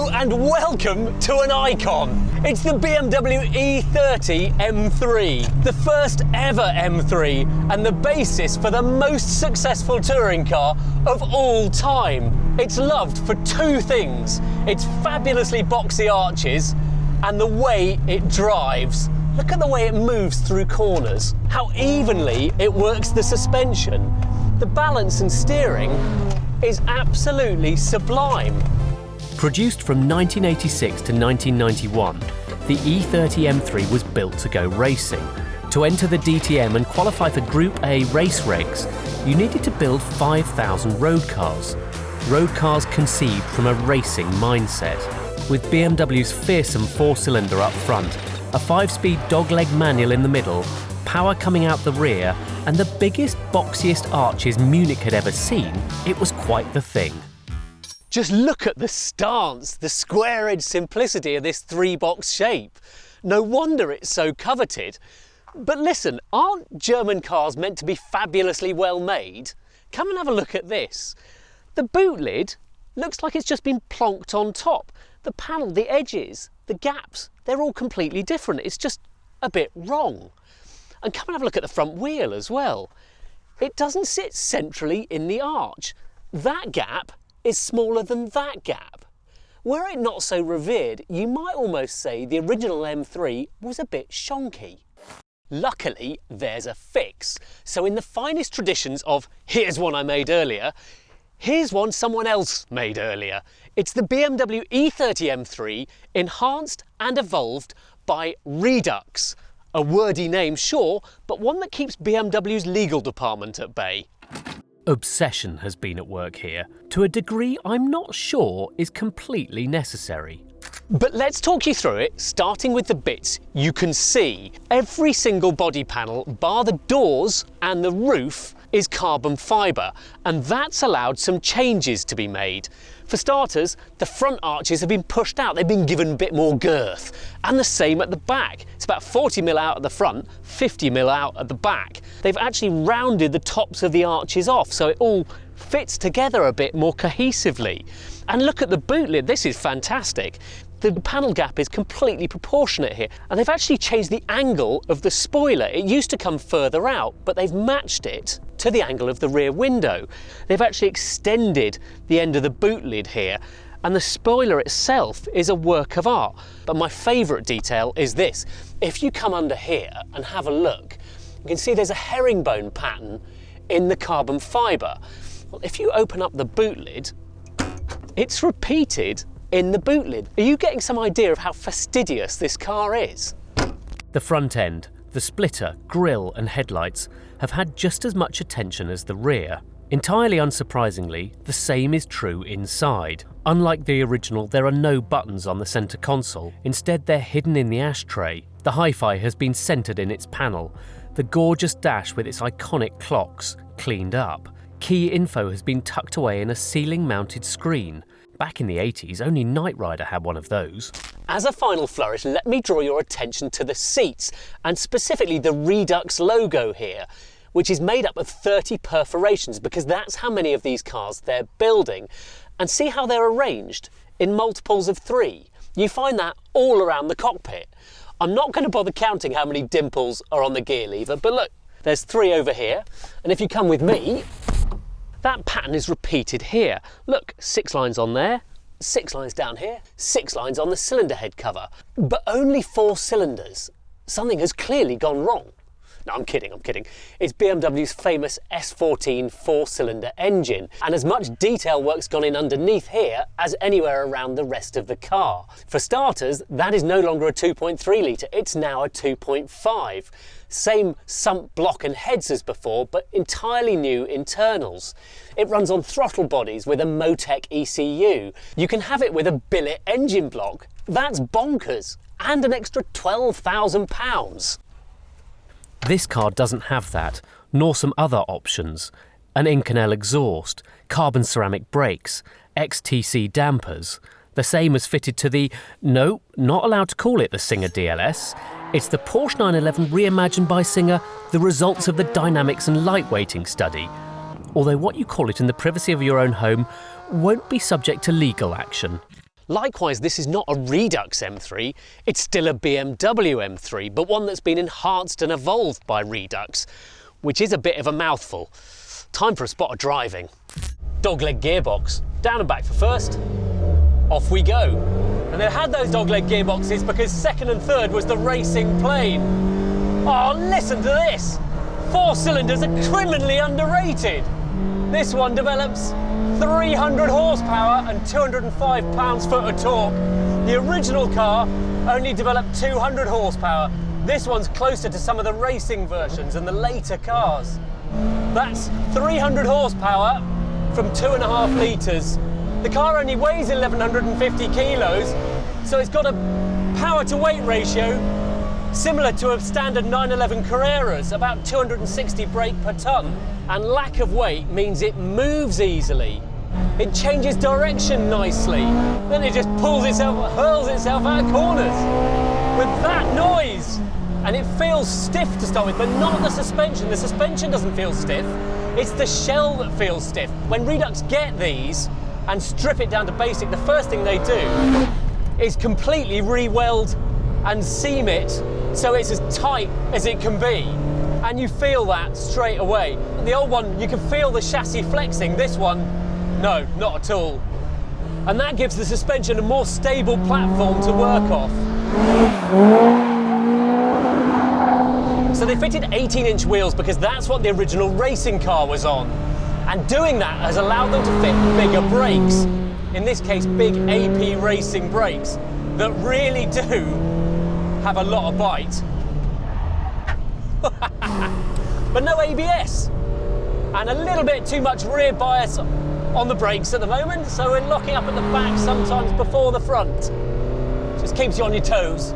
Hello and welcome to an icon. It's the BMW E30 M3, the first ever M3 and the basis for the most successful touring car of all time. It's loved for two things, its fabulously boxy arches and the way it drives. Look at the way it moves through corners, how evenly it works the suspension. The balance and steering is absolutely sublime. Produced from 1986 to 1991, the E30 M3 was built to go racing. To enter the DTM and qualify for Group A race regs, you needed to build 5,000 road cars. Road cars conceived from a racing mindset. With BMW's fearsome four-cylinder up front, a 5-speed dogleg manual in the middle, power coming out the rear, and the biggest, boxiest arches Munich had ever seen, it was quite the thing. Just look at the stance, the square-edged simplicity of this three-box shape. No wonder it's so coveted. But listen, aren't German cars meant to be fabulously well made? Come and have a look at this. The boot lid looks like it's just been plonked on top. The panel, the edges, the gaps, they're all completely different. It's just a bit wrong. And come and have a look at the front wheel as well. It doesn't sit centrally in the arch. That gap is smaller than that gap. Were it not so revered, you might almost say the original M3 was a bit shonky. Luckily, there's a fix. So in the finest traditions of here's one I made earlier, here's one someone else made earlier. It's the BMW E30 M3, enhanced and evolved by Redux. A wordy name, sure, but one that keeps BMW's legal department at bay. Obsession has been at work here, to a degree I'm not sure is completely necessary. But let's talk you through it, starting with the bits you can see. Every single body panel, bar the doors and the roof, is carbon fibre, and that's allowed some changes to be made. For starters, the front arches have been pushed out, they've been given a bit more girth, and the same at the back. It's about 40mm out at the front, 50mm out at the back. They've actually rounded the tops of the arches off, so it all fits together a bit more cohesively. And look at the boot lid, this is fantastic. The panel gap is completely proportionate here, and they've actually changed the angle of the spoiler. It used to come further out, but they've matched it to the angle of the rear window. They've actually extended the end of the boot lid here, and the spoiler itself is a work of art. But my favourite detail is this. If you come under here and have a look, you can see there's a herringbone pattern in the carbon fibre. Well, if you open up the boot lid, it's repeated in the boot lid. Are you getting some idea of how fastidious this car is? The front end, the splitter, grille and headlights have had just as much attention as the rear. Entirely unsurprisingly, the same is true inside. Unlike the original, there are no buttons on the centre console. Instead, they're hidden in the ashtray. The hi-fi has been centred in its panel. The gorgeous dash with its iconic clocks cleaned up. Key info has been tucked away in a ceiling-mounted screen. Back in the 80s, only Knight Rider had one of those. As a final flourish, let me draw your attention to the seats, and specifically the Redux logo here, which is made up of 30 perforations, because that's how many of these cars they're building. And see how they're arranged in multiples of 3. You find that all around the cockpit. I'm not going to bother counting how many dimples are on the gear lever, but look, there's 3 over here, and if you come with me, that pattern is repeated here. Look, 6 lines on there, 6 lines down here, 6 lines on the cylinder head cover. But only 4 cylinders. Something has clearly gone wrong. No, I'm kidding. It's BMW's famous S14 4-cylinder engine, and as much detail work's gone in underneath here as anywhere around the rest of the car. For starters, that is no longer a 2.3 litre, it's now a 2.5. Same sump block and heads as before, but entirely new internals. It runs on throttle bodies with a Motec ECU. You can have it with a billet engine block. That's bonkers. And an extra £12,000. This car doesn't have that, nor some other options. An Inconel exhaust, carbon ceramic brakes, XTC dampers. The same as fitted to the, no, not allowed to call it the Singer DLS. It's the Porsche 911 reimagined by Singer, the results of the dynamics and lightweighting study. Although what you call it in the privacy of your own home won't be subject to legal action. Likewise, this is not a Redux M3, it's still a BMW M3, but one that's been enhanced and evolved by Redux, which is a bit of a mouthful. Time for a spot of driving. Dogleg gearbox, down and back for first, off we go. And they had those dogleg gearboxes because second and third was the racing plane. Oh, listen to this! 4 cylinders are criminally underrated. This one develops 300 horsepower and 205 pounds-foot of torque. The original car only developed 200 horsepower. This one's closer to some of the racing versions and the later cars. That's 300 horsepower from 2.5 litres. The car only weighs 1,150 kilos, so it's got a power-to-weight ratio similar to a standard 911 Carreras, about 260 brake per tonne. And lack of weight means it moves easily. It changes direction nicely. Then it just pulls itself, hurls itself out of corners with that noise. And it feels stiff to start with, but not the suspension. The suspension doesn't feel stiff. It's the shell that feels stiff. When Redux get these and strip it down to basic, the first thing they do is completely re-weld and seam it so it's as tight as it can be. And you feel that straight away. The old one, you can feel the chassis flexing. This one, no, not at all. And that gives the suspension a more stable platform to work off. So they fitted 18-inch wheels because that's what the original racing car was on. And doing that has allowed them to fit bigger brakes. In this case, big AP racing brakes that really do have a lot of bite. But no ABS. And a little bit too much rear bias on the brakes at the moment, so we're locking up at the back sometimes before the front. Just keeps you on your toes.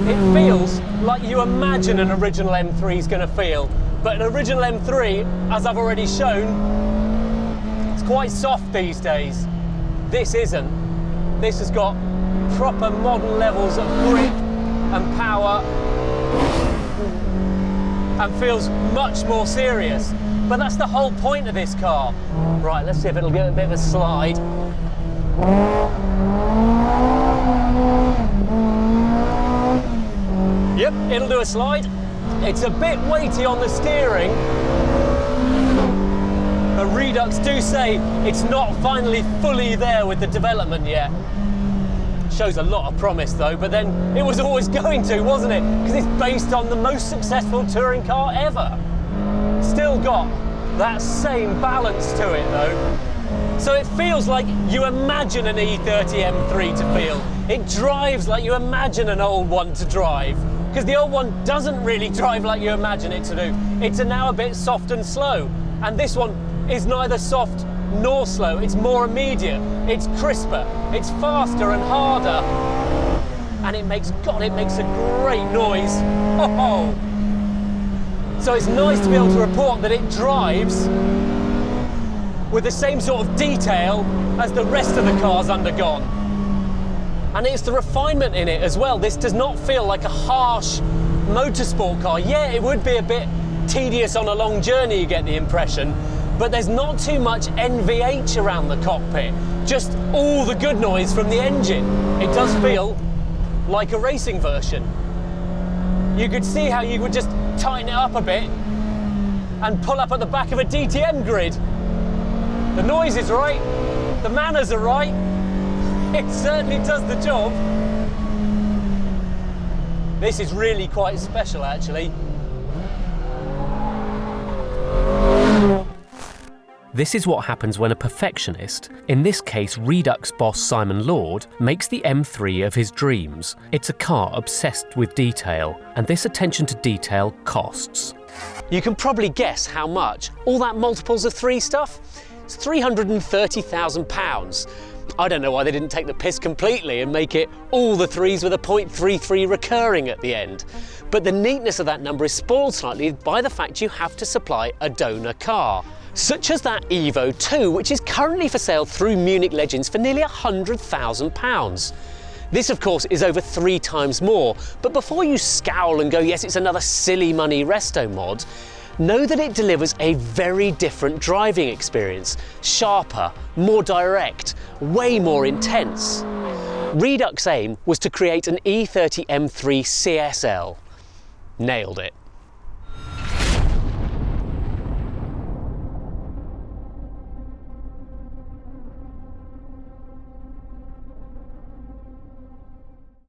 It feels like you imagine an original M3 is going to feel, but an original M3, as I've already shown, it's quite soft these days. This isn't. This has got proper modern levels of grip and power and feels much more serious. But that's the whole point of this car. Right, let's see if it'll get a bit of a slide. Yep, it'll do a slide. It's a bit weighty on the steering. But Redux do say it's not finally fully there with the development yet. Shows a lot of promise though, but then it was always going to, wasn't it? Because it's based on the most successful touring car ever. Still got that same balance to it though. So it feels like you imagine an E30 M3 to feel. It drives like you imagine an old one to drive. Because the old one doesn't really drive like you imagine it to do. It's now a bit soft and slow. And this one is neither soft nor slow. It's more immediate, it's crisper, it's faster and harder. And it makes a great noise. Oh. So it's nice to be able to report that it drives with the same sort of detail as the rest of the car's undergone. And it's the refinement in it as well. This does not feel like a harsh motorsport car. Yeah, it would be a bit tedious on a long journey, you get the impression, but there's not too much NVH around the cockpit. Just all the good noise from the engine. It does feel like a racing version. You could see how you would just tighten it up a bit and pull up at the back of a DTM grid. The noise is right, the manners are right. It certainly does the job. This is really quite special, actually. This is what happens when a perfectionist, in this case Redux boss Simon Lord, makes the M3 of his dreams. It's a car obsessed with detail, and this attention to detail costs. You can probably guess how much. All that multiples of 3 stuff? It's £330,000. I don't know why they didn't take the piss completely and make it all the 3s with a 0.33 recurring at the end. But the neatness of that number is spoiled slightly by the fact you have to supply a donor car, such as that Evo 2, which is currently for sale through Munich Legends for nearly £100,000. This, of course, is over 3 times more, but before you scowl and go, yes, it's another silly money resto mod, know that it delivers a very different driving experience. Sharper, more direct, way more intense. Redux' aim was to create an E30 M3 CSL. Nailed it.